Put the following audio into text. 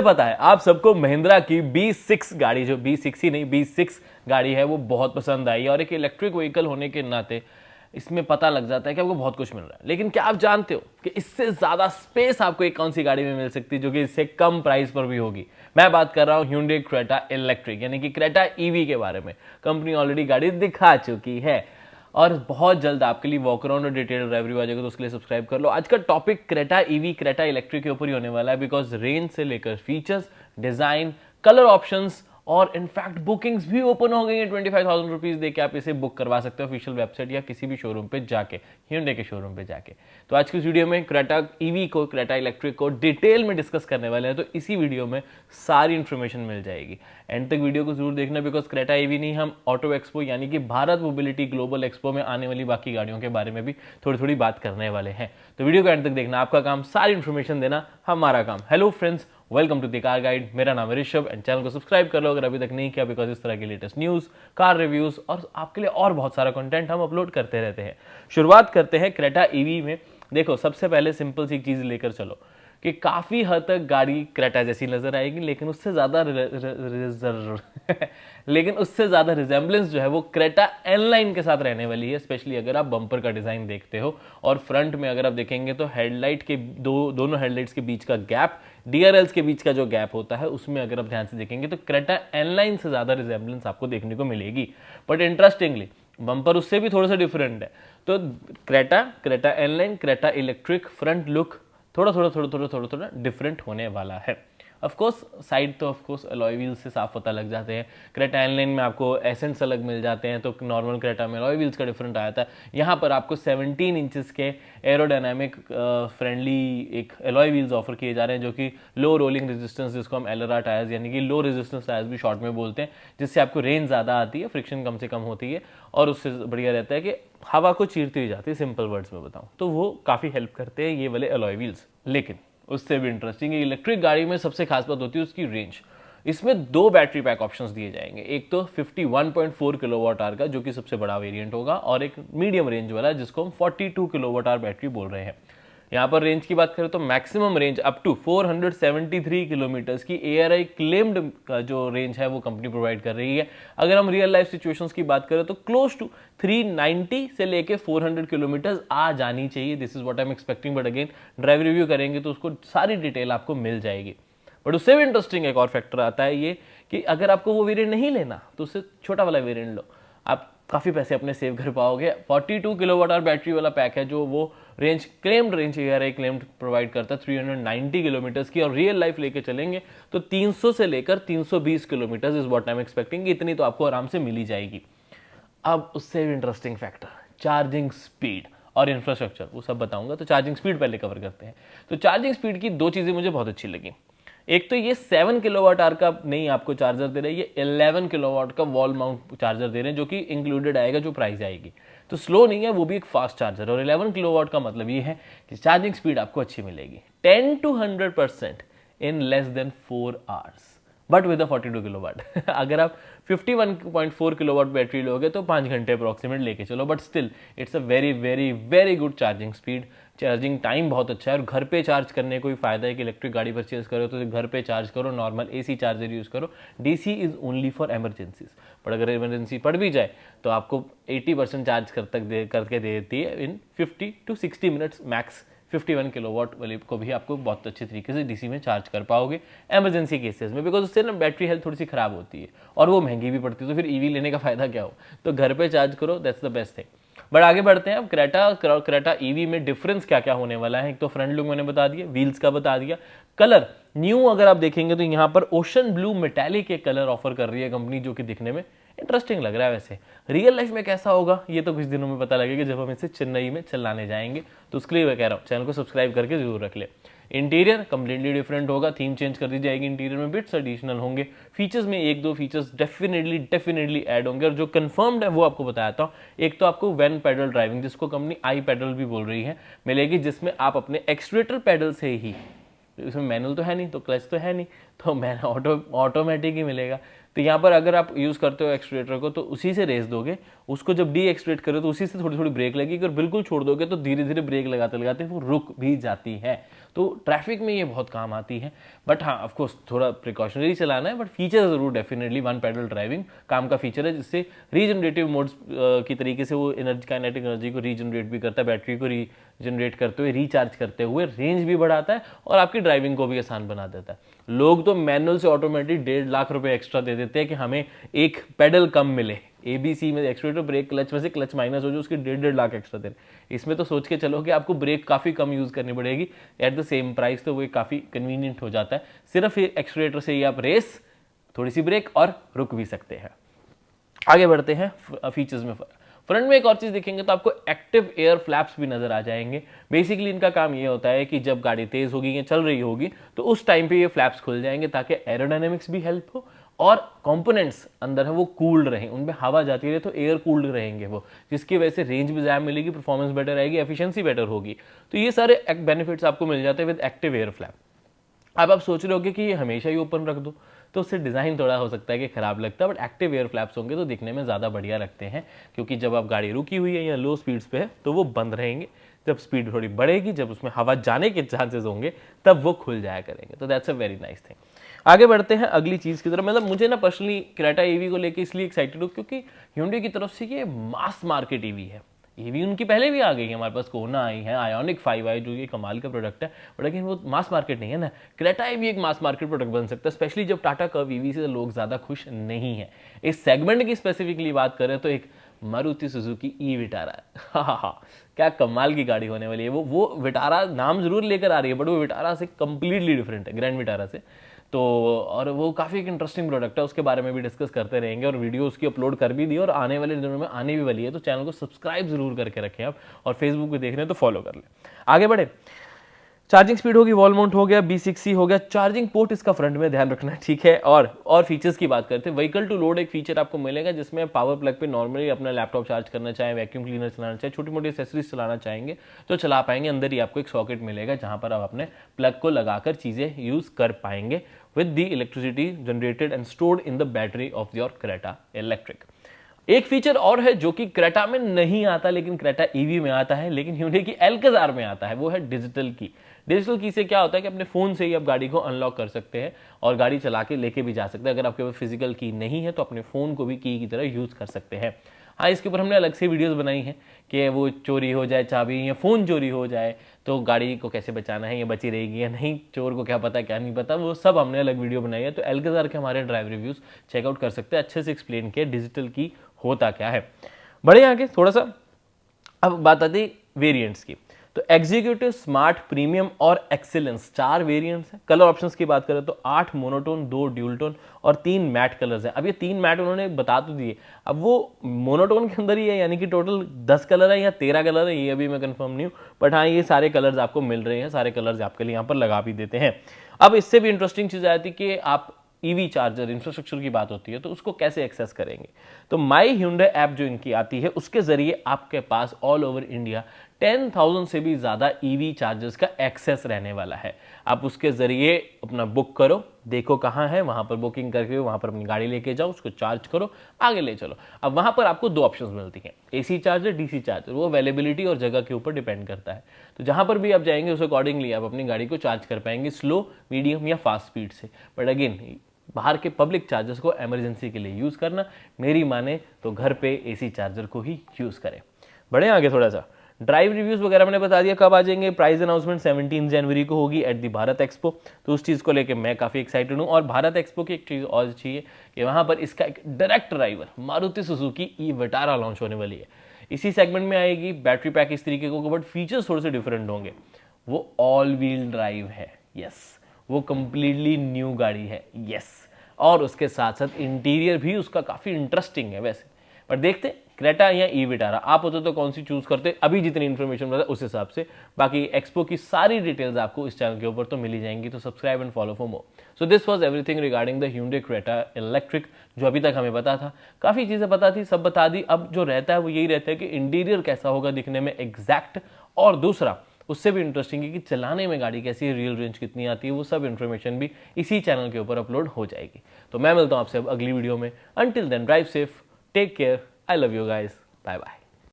पता है आप सबको महिंद्रा की B6 गाड़ी, जो B6 ही नहीं B6 गाड़ी है, वो बहुत पसंद आई। और एक इलेक्ट्रिक व्हीकल होने के नाते इसमें पता लग जाता है कि आपको बहुत कुछ मिल रहा है। लेकिन क्या आप जानते हो कि इससे ज्यादा स्पेस आपको एक कौन सी गाड़ी में मिल सकती है जो कि इससे कम प्राइस पर भी होगी? मैं बात कर रहा हूं Hyundai Creta इलेक्ट्रिक, यानी कि Creta EV के बारे में। कंपनी ऑलरेडी गाड़ी दिखा चुकी है और बहुत जल्द आपके लिए वॉक अराउंड और डिटेल रिव्यू आ जाएगा, तो उसके लिए सब्सक्राइब कर लो। आज का topic Creta EV, Creta electric के ऊपर ही होने वाला है, बिकॉज रेंज से लेकर फीचर्स, डिजाइन, कलर ऑप्शंस और इनफैक्ट बुकिंग्स भी ओपन हो गई है। 25,000 रुपीज देके आप इसे बुक करवा सकते हो ऑफिशियल वेबसाइट या किसी भी शोरूम पे जाके, Hyundai के शोरूम पे जाके। तो आज की इस वीडियो में क्रेटा ईवी को, क्रेटा इलेक्ट्रिक को डिटेल में डिस्कस करने वाले हैं, तो इसी वीडियो में सारी इंफॉर्मेशन मिल जाएगी। एंड तक वीडियो को जरूर देखना, बिकॉज क्रेटा ईवी नहीं, हम ऑटो एक्सपो यानी कि भारत मोबिलिटी ग्लोबल एक्सपो में आने वाली बाकी गाड़ियों के बारे में भी थोड़ी थोड़ी बात करने वाले हैं। तो वीडियो को एंड तक देखना, आपका काम सारी इंफॉर्मेशन देना, हमारा काम। Hello friends, welcome to the car guide. मेरा नाम है ऋषभ एंड चैनल को सब्सक्राइब कर लो अगर अभी तक नहीं किया, बिकॉज इस तरह की लेटेस्ट न्यूज, कार रिव्यूज और आपके लिए और बहुत सारा कंटेंट हम अपलोड करते रहते हैं। शुरुआत करते हैं क्रेटा ईवी में। देखो, सबसे पहले सिंपल सी चीज लेकर चलो कि काफी हद तक गाड़ी क्रेटा जैसी नजर आएगी, लेकिन उससे ज्यादा रिजेंबलेंस जो है वो क्रेटा एनलाइन के साथ रहने वाली है। स्पेशली अगर आप बम्पर का डिजाइन देखते हो और फ्रंट में अगर आप देखेंगे तो हेडलाइट के दोनों हेडलाइट्स के बीच का गैप, डीआरएल्स के बीच का जो गैप होता है, उसमें अगर आप ध्यान से देखेंगे तो क्रेटा एनलाइन से ज्यादा रिजेंबलेंस आपको देखने को मिलेगी। बट इंटरेस्टिंगली बम्पर उससे भी थोड़ा सा डिफरेंट है। तो Creta N Line, Creta electric front look थोड़ा डिफरेंट होने वाला है। ऑफ कोर्स साइड तो ऑफ कोर्स अलॉय व्हील्स से साफ पता लग जाते हैं। क्रेटा एनलाइन में आपको एसेंस अलग मिल जाते हैं, तो नॉर्मल क्रेटा में अलॉय व्हील्स का डिफरेंट आया था। यहाँ पर आपको 17 इंचेस के एरोडायनामिक फ्रेंडली एक अलॉय व्हील्स ऑफर किए जा रहे हैं, जो कि लो रोलिंग रेजिस्टेंस, जिसको हम LRR टायर्स यानी कि लो रेजिस्टेंस टायर्स भी शॉर्ट में बोलते हैं, जिससे आपको रेंज ज़्यादा आती है, फ्रिक्शन कम से कम होती है और उससे बढ़िया रहता है कि हवा को चीरती हुई जाती है। सिंपल वर्ड्स में बताऊं तो वो काफ़ी हेल्प करते हैं ये वाले अलॉय व्हील्स। लेकिन उससे भी इंटरेस्टिंग इलेक्ट्रिक गाड़ी में सबसे खास बात होती है उसकी रेंज। इसमें दो बैटरी पैक ऑप्शंस दिए जाएंगे, एक तो 51.4 किलोवाट आवर का जो कि सबसे बड़ा वेरिएंट होगा, और एक मीडियम रेंज वाला जिसको हम 42 किलोवाट आवर बैटरी बोल रहे हैं। यहाँ पर रेंज की बात करें तो maximum range up to 473 kilometres की ARI क्लेम्ड का जो रेंज है वो कंपनी प्रोवाइड कर रही है। अगर हम रियल लाइफ सिचुएशंस की बात करें तो क्लोज टू 390 से लेके 400 किलोमीटर्स आ जानी चाहिए। This is what I am expecting, but again drive review करेंगे तो उसको सारी डिटेल आपको मिल जाएगी। बट उससे भी इंटरेस्टिंग एक और फैक्टर आता है ये कि अगर आपको वो वेरिएंट नहीं लेना तो उससे छोटा वाला वेरिएंट लो, आप काफ़ी पैसे अपने सेव कर पाओगे। 42 किलोवाट आवर बैटरी वाला पैक है जो वो range claimed range ARI claimed provide करता है 390 किलोमीटर्स की, और रियल लाइफ लेके चलेंगे तो 300 से लेकर 320 kilometre is what I am expecting, इतनी तो आपको आराम से मिल ही जाएगी। अब उससे भी इंटरेस्टिंग फैक्टर चार्जिंग स्पीड और इंफ्रास्ट्रक्चर, वो सब बताऊंगा। तो चार्जिंग स्पीड पहले कवर करते हैं। तो चार्जिंग स्पीड की दो चीज़ें मुझे बहुत अच्छी लगी। एक तो ये 7 किलोवाट आवर का नहीं आपको चार्जर दे रहे हैं, ये 11 किलोवाट का वॉल माउंट चार्जर दे रहे हैं, जो कि इंक्लूडेड आएगा जो प्राइस आएगी। तो स्लो नहीं है, वो भी एक फास्ट चार्जर। और 11 किलोवाट का मतलब ये है कि चार्जिंग स्पीड आपको अच्छी मिलेगी 10 to 100% in less than 4 hours, but with 42 kilowatt. अगर आप 51.4 किलोवाट बैटरी लोगे तो 5 घंटे अप्रोक्सीमेट लेके चलो, but still it's a very very very good charging speed. Charging time बहुत अच्छा है, और घर पे चार्ज करने को ही फायदा है कि इलेक्ट्रिक गाड़ी परचेज करो तो घर पे चार्ज करो, नॉर्मल AC चार्जर यूज करो। DC is only for emergencies, पर अगर इमरजेंसी पड़ भी जाए तो आपको 80% चार्ज करके देती है इन 50 to 60 मिनट्स मैक्स। 51 किलोवाट वाले को भी आपको बहुत अच्छे तरीके से DC में चार्ज कर पाओगे एमरजेंसी केसेस में, बिकॉज उससे ना बैटरी हेल्थ थोड़ी सी खराब होती है और वो महंगी भी पड़ती है, तो फिर EV लेने का फायदा क्या हो। तो घर पे चार्ज करो, that's the best thing. But आगे बढ़ते हैं। अब क्रेटा EV में डिफरेंस क्या क्या होने वाला है। एक तो फ्रंट लुक मैंने बता दिया, व्हील्स का बता दिया, कलर न्यू अगर आप देखेंगे तो यहाँ पर ओशन ब्लू मेटालिक एक कलर ऑफर कर रही है कंपनी, जो कि दिखने में इंटरेस्टिंग लग रहा है। वैसे रियल लाइफ में कैसा होगा ये तो कुछ दिनों में पता लगेगा जब हम इसे चेन्नई में चलाने जाएंगे, तो उसके लिए मैं कह रहा हूँ चैनल को सब्सक्राइब करके जरूर रख ले। इंटीरियर कंप्लीटली डिफरेंट होगा, थीम चेंज कर दी जाएगी, इंटीरियर में बिट्स एडिशनल होंगे, फीचर्स में एक दो फीचर्स डेफिनेटली ऐड होंगे, और जो कंफर्म्ड है वो आपको बताता हूँ। एक तो आपको वन पेडल ड्राइविंग, जिसको कंपनी आई पेडल भी बोल रही है, मिलेगी, जिसमें आप अपने एक्सलेटर पेडल से ही, इसमें मैनुअल तो है नहीं, तो क्लच तो है नहीं, तो ऑटोमेटिक ही मिलेगा, तो यहाँ पर अगर आप यूज़ करते हो एक्सलेटर को तो उसी से रेस दोगे, उसको जब डी एक्सलेट करो तो उसी से थोड़ी थोड़ी ब्रेक लगेगी, अगर बिल्कुल छोड़ दोगे तो धीरे धीरे ब्रेक लगाते लगाते वो रुक भी जाती है। तो ट्रैफिक में ये बहुत काम आती है। बट हाँ, ऑफकोर्स थोड़ा प्रिकॉशनरी चलाना है, बट फीचर जरूर डेफिनेटली वन पैडल ड्राइविंग काम का फीचर है, जिससे रीजनरेटिव मोड्स की तरीके से वो एनर्जी, काइनेटिक एनर्जी को रीजनरेट भी करता है, बैटरी को रीजनरेट करते हुए, रिचार्ज करते हुए रेंज भी बढ़ाता है और आपकी ड्राइविंग को भी आसान बना देता है। लोग तो मैनुअल से ऑटोमेटिक 1.5 लाख रुपए एक्स्ट्रा दे देते हैं कि हमें एक पेडल कम मिले, ABC में एक्सलेटर, ब्रेक, क्लच में से क्लच माइनस हो जो उसके 1.5 लाख एक्स्ट्रा दे। इसमें तो सोच के चलो कि आपको ब्रेक काफ़ी कम यूज़ करनी पड़ेगी एट द सेम प्राइस, तो वो काफ़ी कन्वीनियंट हो जाता है। सिर्फ एक्सलेटर से ही आप रेस, थोड़ी सी ब्रेक और रुक भी सकते हैं। आगे बढ़ते हैं फीचर्स में। फ्रंट में एक और चीज देखेंगे तो आपको एक्टिव एयर फ्लैप्स भी नजर आ जाएंगे। बेसिकली इनका काम ये होता है कि जब गाड़ी तेज होगी या चल रही होगी तो उस टाइम पे ये फ्लैप्स खुल जाएंगे ताकि एरोडायनेमिक्स भी हेल्प हो और कंपोनेंट्स अंदर है वो कूल्ड रहें, उनमें हवा जाती रहे तो एयर कूल्ड रहेंगे वो, जिसकी वजह से रेंज भी ज़्यादा मिलेगी, परफॉर्मेंस बेटर आएगी, एफिशिएंसी बेटर होगी। तो ये सारे बेनिफिट्स आपको मिल जाते हैं विद एक्टिव एयर फ्लैप। अब आप सोच रहे होगे कि ये हमेशा ही ओपन रख दो, तो उससे डिज़ाइन थोड़ा हो सकता है कि खराब लगता है, बट एक्टिव एयर फ्लैप्स होंगे तो दिखने में ज़्यादा बढ़िया लगते हैं, क्योंकि जब आप गाड़ी रुकी हुई है या लो स्पीड्स पे है तो वो बंद रहेंगे, जब स्पीड थोड़ी बढ़ेगी, जब उसमें हवा जाने के चांसेस होंगे तब वो खुल जाया करेंगे। तो that's a very nice thing. आगे बढ़ते हैं अगली चीज़ की तरफ। मतलब मुझे ना पर्सनली क्रेटा ईवी को लेकर इसलिए एक्साइटेड हूँ क्योंकि hyundai की तरफ से ये मास मार्केट ईवी है। ईवी उनकी पहले भी आ गई है, हमारे पास कोना आई है, आयोनिक 5 आई जो ये कमाल का प्रोडक्ट है, बट लेकिन वो मास मार्केट नहीं है ना। क्रेटा ईवी एक मास मार्केट प्रोडक्ट बन सकता है, स्पेशली जब टाटा कर्व ईवी से लोग ज़्यादा खुश नहीं है। इस सेगमेंट की स्पेसिफिकली बात करें तो एक मारुति सुजुकी ई विटारा, हाँ क्या कमाल की गाड़ी होने वाली है। वो विटारा नाम जरूर लेकर आ रही है, बट वो विटारा से कंप्लीटली डिफरेंट है, ग्रैंड विटारा से। तो और वो काफ़ी एक इंटरेस्टिंग प्रोडक्ट है, उसके बारे में भी डिस्कस करते रहेंगे और वीडियो उसकी अपलोड कर भी दी और आने वाले दिनों में आने भी वाली है। तो चैनल को सब्सक्राइब जरूर करके रखें आप, और फेसबुक पे देख रहे हैं तो फॉलो कर लें। आगे बढ़े। चार्जिंग स्पीड होगी, वॉल माउंट हो गया, B6C हो गया, चार्जिंग पोर्ट इसका फ्रंट में ध्यान रखना, ठीक है। और फीचर्स की बात करते हैं, व्हीकल टू लोड एक फीचर आपको मिलेगा जिसमें पावर प्लग पे नॉर्मली अपना लैपटॉप चार्ज करना चाहे, वैक्यूम क्लीनर चलाना चाहे, छोटी मोटी एक्सेसरीज चलाना चाहेंगे तो चला पाएंगे। अंदर ही आपको एक सॉकेट मिलेगा जहां पर आप अपने प्लग को लगाकर चीजें यूज कर पाएंगे with the electricity generated and stored in the battery of your Creta electric. एक फीचर और है जो कि क्रेटा में नहीं आता लेकिन क्रेटा ईवी में आता है, लेकिन hyundai की एल्काजार में आता है, वो है डिजिटल की। डिजिटल की से क्या होता है कि अपने फोन से ही आप गाड़ी को अनलॉक कर सकते हैं और गाड़ी चला के लेके भी जा सकते हैं। अगर आपके पास फिजिकल की नहीं है तो अपने फोन को भी की तरह यूज कर सकते हैं। हाँ, इसके ऊपर हमने अलग से वीडियोस बनाई हैं कि वो चोरी हो जाए चाबी या फ़ोन चोरी हो जाए तो गाड़ी को कैसे बचाना है, या बची रहेगी या नहीं, चोर को क्या पता क्या नहीं पता, वो सब हमने अलग वीडियो बनाई है। तो एल्काजार के हमारे ड्राइव रिव्यूज़ चेकआउट कर सकते हैं, अच्छे से एक्सप्लेन किया डिजिटल की होता क्या है। बड़े आगे थोड़ा सा अब बात आती वेरिएंट्स की। तो एग्जीक्यूटिव, स्मार्ट, प्रीमियम और एक्सीलेंस 4 वेरिएंट्स हैं। कलर ऑप्शंस की बात करें तो 8 मोनोटोन, 2 ड्यूल टोन और 3 मैट कलर्स हैं। अब ये 3 मैट उन्होंने बता तो दिए, अब वो मोनोटोन के अंदर ही है, यानी कि टोटल 10 कलर है या 13 कलर है, ये अभी मैं कंफर्म नहीं हूँ, बट हाँ ये सारे कलर्स आपको मिल रहे हैं, सारे कलर्स आपके लिए यहाँ पर लगा भी देते हैं। अब इससे भी इंटरेस्टिंग चीज़ आती है कि आप ईवी चार्जर इंफ्रास्ट्रक्चर की बात होती है तो उसको कैसे एक्सेस करेंगे। तो माई Hyundai ऐप जो इनकी आती है उसके जरिए आपके पास ऑल ओवर इंडिया 10,000 से भी ज़्यादा ईवी चार्जर्स का एक्सेस रहने वाला है। आप उसके ज़रिए अपना बुक करो, देखो कहाँ है, वहाँ पर बुकिंग करके वहाँ पर अपनी गाड़ी लेके जाओ, उसको चार्ज करो, आगे ले चलो। अब वहाँ पर आपको 2 ऑप्शंस मिलती हैं, AC चार्जर, DC चार्जर। वो अवेलेबिलिटी और जगह के ऊपर डिपेंड करता है। तो जहाँ पर भी आप जाएंगे उस अकॉर्डिंगली आप अपनी गाड़ी को चार्ज कर पाएंगे, स्लो, मीडियम या फास्ट स्पीड से। बट अगेन बाहर के पब्लिक चार्जर्स को इमरजेंसी के लिए यूज़ करना, मेरी माने तो घर पे AC चार्जर को ही यूज़ करें। बढ़े आगे थोड़ा सा। ड्राइव रिव्यूज़ वगैरह मैंने बता दिया कब आ जाएंगे। प्राइस अनाउंसमेंट 17 जनवरी को होगी एट दी भारत एक्सपो, तो उस चीज़ को लेकर मैं काफ़ी एक्साइटेड हूँ। और भारत एक्सपो की एक चीज़ और चाहिए कि वहाँ पर इसका एक direct driver Maruti Suzuki e Vitara launch होने वाली है। इसी सेगमेंट में आएगी, बैटरी पैक इस तरीके को, बट फीचर्स थोड़े से डिफरेंट होंगे। वो ऑल व्हील ड्राइव है, यस, वो कंप्लीटली न्यू गाड़ी है, यस, और उसके साथ साथ इंटीरियर भी उसका काफ़ी इंटरेस्टिंग है वैसे। पर देखते क्रेटा या ई विटारा, आप होते तो कौन सी चूज करते, अभी जितनी इन्फॉर्मेशन मिला उस हिसाब से। बाकी एक्सपो की सारी डिटेल्स आपको इस चैनल के ऊपर तो मिल ही जाएंगी, तो subscribe and follow for more. So this was everything regarding the Hyundai Creta electric, जो अभी तक हमें पता था। काफ़ी चीज़ें पता थी, सब बता दी। अब जो रहता है वो यही रहता है कि इंटीरियर कैसा होगा दिखने में एग्जैक्ट, और दूसरा उससे भी इंटरेस्टिंग है कि चलाने में गाड़ी कैसी है, रियल रेंज कितनी आती है, वो सब इन्फॉर्मेशन भी इसी चैनल के ऊपर अपलोड हो जाएगी। तो मैं मिलता हूँ आपसे अब अगली वीडियो में। Until then drive safe, take care, I love you guys, bye bye.